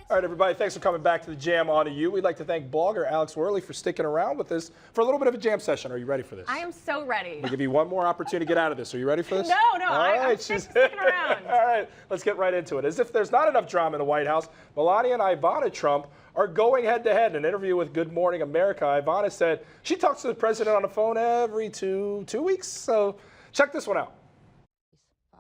All right, everybody, thanks for coming back to the Jam on to You. We'd like to thank blogger Alex Wehrley for sticking around with us for a little bit of a jam session. Are you ready for this? I am so ready. We'll give you one more opportunity to get out of this. Are you ready for this? No, I'm she's sticking around. All right, let's get right into it. As if there's not enough drama in the White House, Melania and Ivana Trump are going head-to-head. In an interview with Good Morning America, Ivana said she talks to the president on the phone every two weeks. So check this one out.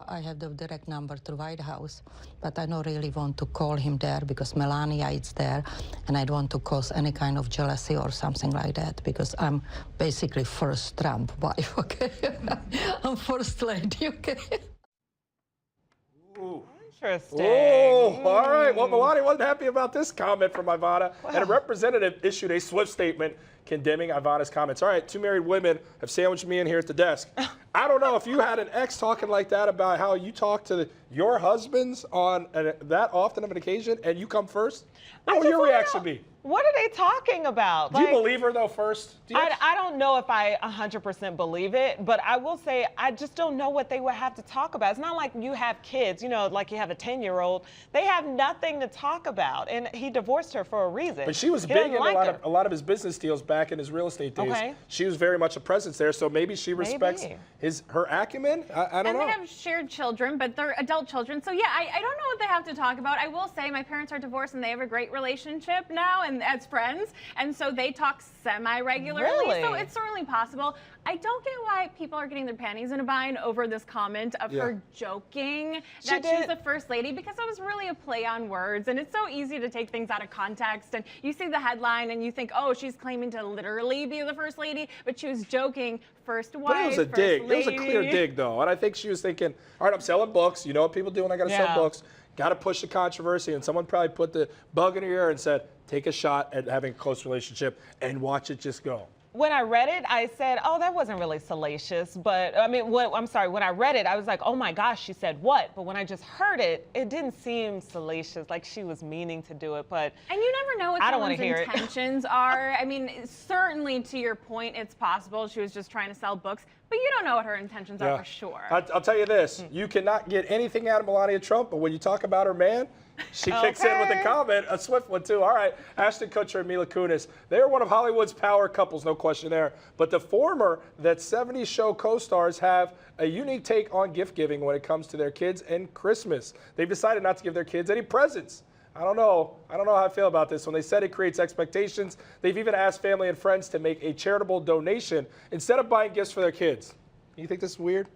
I have the direct number to White House, but I don't really want to call him there because Melania is there, and I don't want to cause any kind of jealousy or something like that because I'm basically first Trump wife, okay? I'm first lady, okay? Ooh. Interesting. Oh, all right. Well, Melania wasn't happy about this comment from Ivana, and a representative issued a swift statement condemning Ivana's comments. All right, two married women have sandwiched me in here at the desk. I don't know if you had an ex talking like that about how you talk to your husbands on that often of an occasion, and you come first. What would your reaction be? What are they talking about? Do you believe her, though, first? I don't know if I 100% believe it, but I will say I just don't know what they would have to talk about. It's not like you have kids, you know, like you have a 10-year-old. They have nothing to talk about, and he divorced her for a reason. But she was big in a lot of his business deals back in his real estate days. Okay. She was very much a presence there, so maybe she respects her acumen. I don't know. And they have shared children, but they're adult children. So, yeah, I don't know what they have to talk about. I will say my parents are divorced, and they have a great relationship now and as friends, and so they talk semi-regularly. Really? So it's certainly possible. I don't get why people are getting their panties in a bind over this comment of her joking that she was the first lady, because it was really a play on words, and it's so easy to take things out of context, and you see the headline and you think, oh, she's claiming to literally be the first lady, but she was joking, first wife, but it was a dig. It was a clear dig, though, and I think she was thinking, all right, I'm selling books. You know what people do when I got to sell books? Got to push the controversy, and someone probably put the bug in her ear and said, take a shot at having a close relationship and watch it just go. When I read it, I said, oh, that wasn't really salacious. But, I mean, I'm sorry, when I read it, I was like, oh, my gosh, she said what? But when I just heard it, it didn't seem salacious, like she was meaning to do it. But and you never know what someone's intentions are. I mean, certainly to your point, it's possible she was just trying to sell books, but you don't know what her intentions are for sure. I'll tell you this. You cannot get anything out of Melania Trump, but when you talk about her man, she kicks in with a comment, a swift one, too. All right, Ashton Kutcher and Mila Kunis. They're one of Hollywood's power couples, no question there. But the former That 70s Show co-stars have a unique take on gift giving when it comes to their kids and Christmas. They've decided not to give their kids any presents. I don't know how I feel about this. When they said it creates expectations, they've even asked family and friends to make a charitable donation instead of buying gifts for their kids. You think this is weird?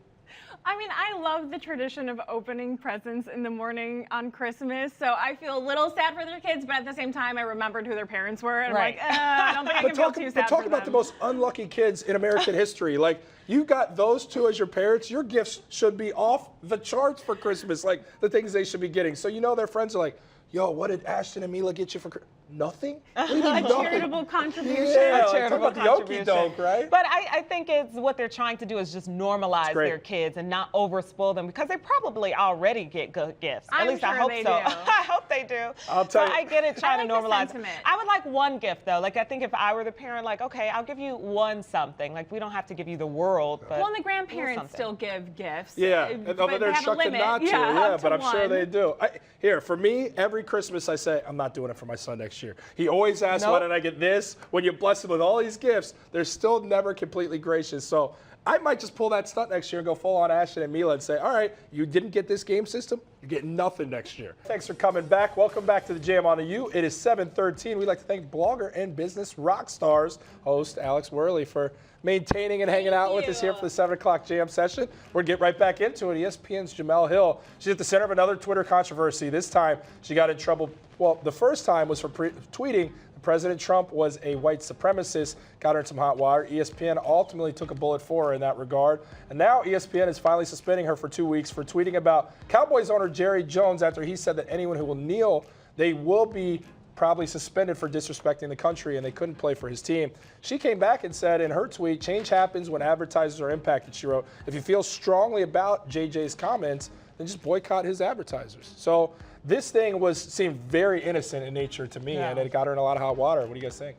I mean, I love the tradition of opening presents in the morning on Christmas, so I feel a little sad for their kids, but at the same time, I remembered who their parents were, and I'm like, I don't think I can feel too sad for them. But talk about the most unlucky kids in American history. Like, you got those two as your parents, your gifts should be off the charts for Christmas, like the things they should be getting. So you know their friends are like, yo, what did Ashton and Mila get you for Christmas? Nothing? What do you mean, nothing? Charitable contribution. Yeah, talk about the okie doke, right? But I think it's what they're trying to do is just normalize their kids and not overspoil them, because they probably already get good gifts. At least I hope so. I hope they do. I'll tell you. I get it, trying to normalize it. I would like one gift, though. Like, I think if I were the parent, like, okay, I'll give you one something. Like, we don't have to give you the world, but well, and the grandparents still give gifts. Yeah, although they're instructed not to. Yeah, but I'm sure they do. Here, for me, every Christmas I say, I'm not doing it for my son next year. He always asks, why did I get this? When you bless him with all these gifts, they're still never completely gracious. So I might just pull that stunt next year and go full on Ashton and Mila and say, all right, you didn't get this game system, you're getting nothing next year. Thanks for coming back. Welcome back to the Jam on to You. It is 7:13. We'd like to thank blogger and business rock stars host Alex Wehrley for maintaining and hanging out with us here for the 7 o'clock Jam session. We're going to get right back into it. ESPN's Jamel Hill. She's at the center of another Twitter controversy. This time, she got in trouble. Well, the first time was for tweeting President Trump was a white supremacist, got her in some hot water. ESPN ultimately took a bullet for her in that regard. And now ESPN is finally suspending her for 2 weeks for tweeting about Cowboys owner Jerry Jones after he said that anyone who will kneel, they will be probably suspended for disrespecting the country, and they couldn't play for his team. She came back and said in her tweet, change happens when advertisers are impacted, she wrote. If you feel strongly about JJ's comments, then just boycott his advertisers. So this thing seemed very innocent in nature to me, and it got her in a lot of hot water. What do you guys think?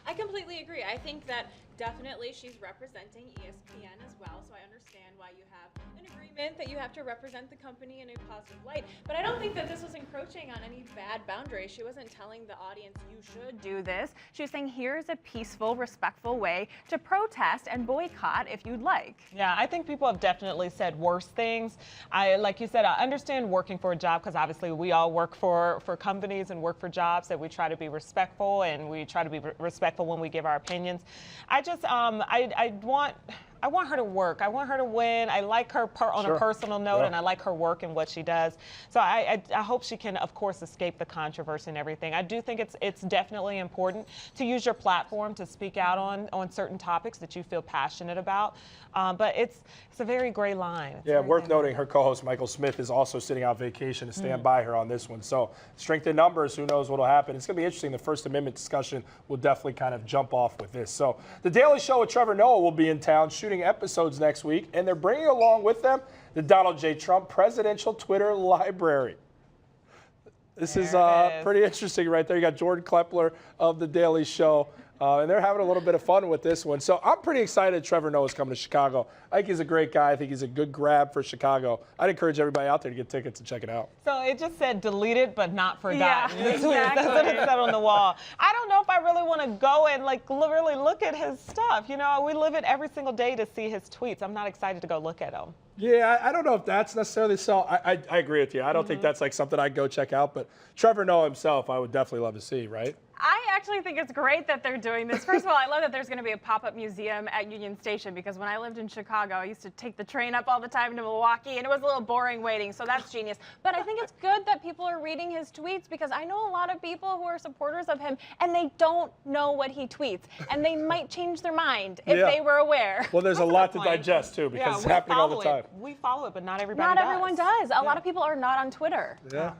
I completely agree. I think that definitely she's representing ESPN as well, so I understand why you have an agreement that you have to represent the company in a positive light. But I don't think that this was encroaching on any bad boundary. She wasn't telling the audience you should do this. She was saying here's a peaceful, respectful way to protest and boycott if you'd like. Yeah, I think people have definitely said worse things. Like you said, I understand working for a job because obviously we all work for companies and work for jobs that we try to be respectful and we try to be respectful when we give our opinions. I just, I want her to work. I want her to win. I like her on a personal note, and I like her work and what she does. So I hope she can, of course, escape the controversy and everything. I do think it's definitely important to use your platform to speak out on certain topics that you feel passionate about. But it's a very gray line. Yeah, worth noting, her co-host Michael Smith is also sitting out vacation to stand by her on this one. So strength in numbers, who knows what will happen. It's going to be interesting. The First Amendment discussion will definitely kind of jump off with this. So The Daily Show with Trevor Noah will be in town shooting episodes next week, and they're bringing along with them the Donald J. Trump Presidential Twitter Library. This is pretty interesting right there. You got Jordan Klepler of The Daily Show, and they're having a little bit of fun with this one. So I'm pretty excited Trevor Noah's coming to Chicago. I think he's a great guy. I think he's a good grab for Chicago. I'd encourage everybody out there to get tickets and check it out. So it just said deleted but not forgotten. Yeah, exactly. That's what it said on the wall. I don't know if I really want to go and really look at his stuff. You know, we live it every single day to see his tweets. I'm not excited to go look at them. Yeah, I don't know if that's necessarily so. I agree with you. I don't think that's like something I'd go check out, but Trevor Noah himself, I would definitely love to see, right? I actually think it's great that they're doing this. First of all, I love that there's going to be a pop-up museum at Union Station because when I lived in Chicago, I used to take the train up all the time to Milwaukee, and it was a little boring waiting, so that's genius. But I think it's good that people are reading his tweets because I know a lot of people who are supporters of him, and they don't know what he tweets, and they might change their mind if they were aware. Well, there's a lot to digest, too, because it's happening all the time. We follow it, but not everybody Not does. everyone does. A lot of people are not on Twitter. Yeah.